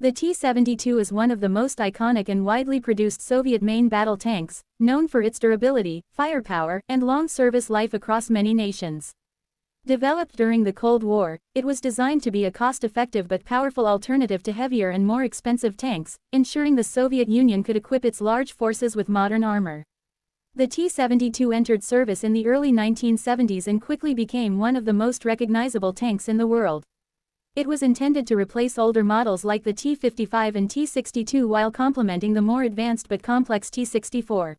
The T-72 is one of the most iconic and widely produced Soviet main battle tanks, known for its durability, firepower, and long service life across many nations. Developed during the Cold War, it was designed to be a cost-effective but powerful alternative to heavier and more expensive tanks, ensuring the Soviet Union could equip its large forces with modern armor. The T-72 entered service in the early 1970s and quickly became one of the most recognizable tanks in the world. It was intended to replace older models like the T-55 and T-62 while complementing the more advanced but complex T-64.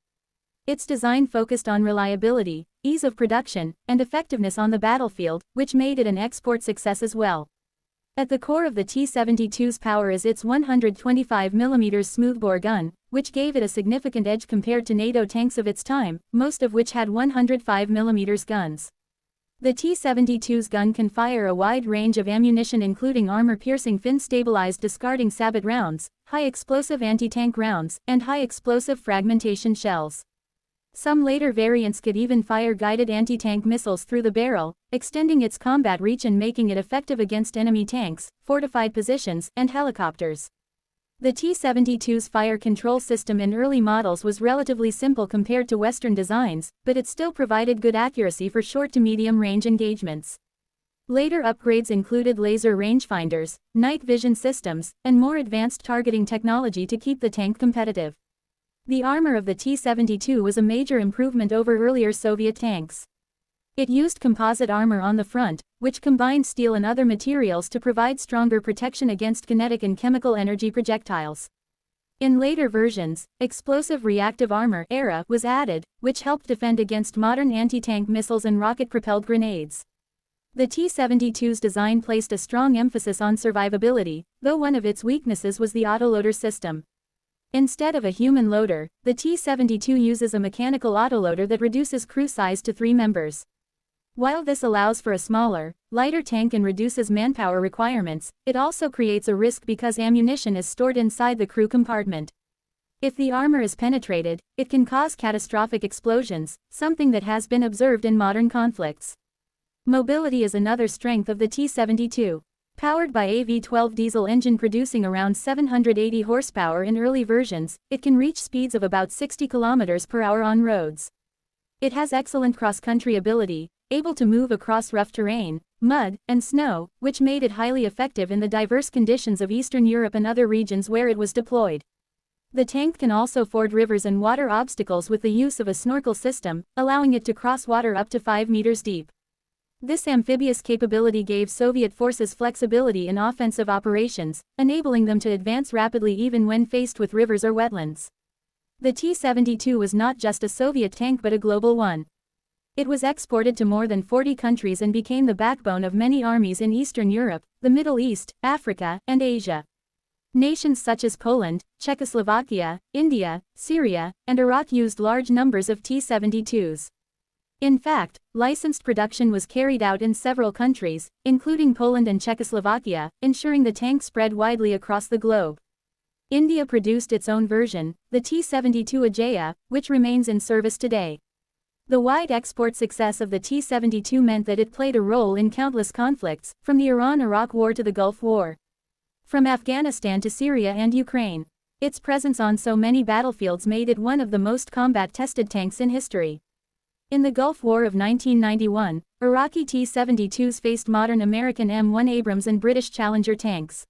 Its design focused on reliability, ease of production, and effectiveness on the battlefield, which made it an export success as well. At the core of the T-72's power is its 125mm smoothbore gun, which gave it a significant edge compared to NATO tanks of its time, most of which had 105mm guns. The T-72's gun can fire a wide range of ammunition including armor-piercing fin-stabilized discarding sabot rounds, high-explosive anti-tank rounds, and high-explosive fragmentation shells. Some later variants could even fire guided anti-tank missiles through the barrel, extending its combat reach and making it effective against enemy tanks, fortified positions, and helicopters. The T-72's fire control system in early models was relatively simple compared to Western designs, but it still provided good accuracy for short to medium-range engagements. Later upgrades included laser rangefinders, night vision systems, and more advanced targeting technology to keep the tank competitive. The armor of the T-72 was a major improvement over earlier Soviet tanks. It used composite armor on the front, which combined steel and other materials to provide stronger protection against kinetic and chemical energy projectiles. In later versions, explosive reactive armor (ERA) was added, which helped defend against modern anti-tank missiles and rocket-propelled grenades. The T-72's design placed a strong emphasis on survivability, though one of its weaknesses was the autoloader system. Instead of a human loader, the T-72 uses a mechanical autoloader that reduces crew size to 3 members. While this allows for a smaller, lighter tank and reduces manpower requirements, it also creates a risk because ammunition is stored inside the crew compartment. If the armor is penetrated, it can cause catastrophic explosions, something that has been observed in modern conflicts. Mobility is another strength of the T-72. Powered by a V12 diesel engine producing around 780 horsepower in early versions, it can reach speeds of about 60 km per hour on roads. It has excellent cross-country ability, able to move across rough terrain, mud, and snow, which made it highly effective in the diverse conditions of Eastern Europe and other regions where it was deployed. The tank can also ford rivers and water obstacles with the use of a snorkel system, allowing it to cross water up to 5 meters deep. This amphibious capability gave Soviet forces flexibility in offensive operations, enabling them to advance rapidly even when faced with rivers or wetlands. The T-72 was not just a Soviet tank but a global one. It was exported to more than 40 countries and became the backbone of many armies in Eastern Europe, the Middle East, Africa, and Asia. Nations such as Poland, Czechoslovakia, India, Syria, and Iraq used large numbers of T-72s. In fact, licensed production was carried out in several countries, including Poland and Czechoslovakia, ensuring the tank spread widely across the globe. India produced its own version, the T-72 Ajaya, which remains in service today. The wide export success of the T-72 meant that it played a role in countless conflicts, from the Iran-Iraq War to the Gulf War. From Afghanistan to Syria and Ukraine. Its presence on so many battlefields made it one of the most combat-tested tanks in history. In the Gulf War of 1991, Iraqi T-72s faced modern American M1 Abrams and British Challenger tanks.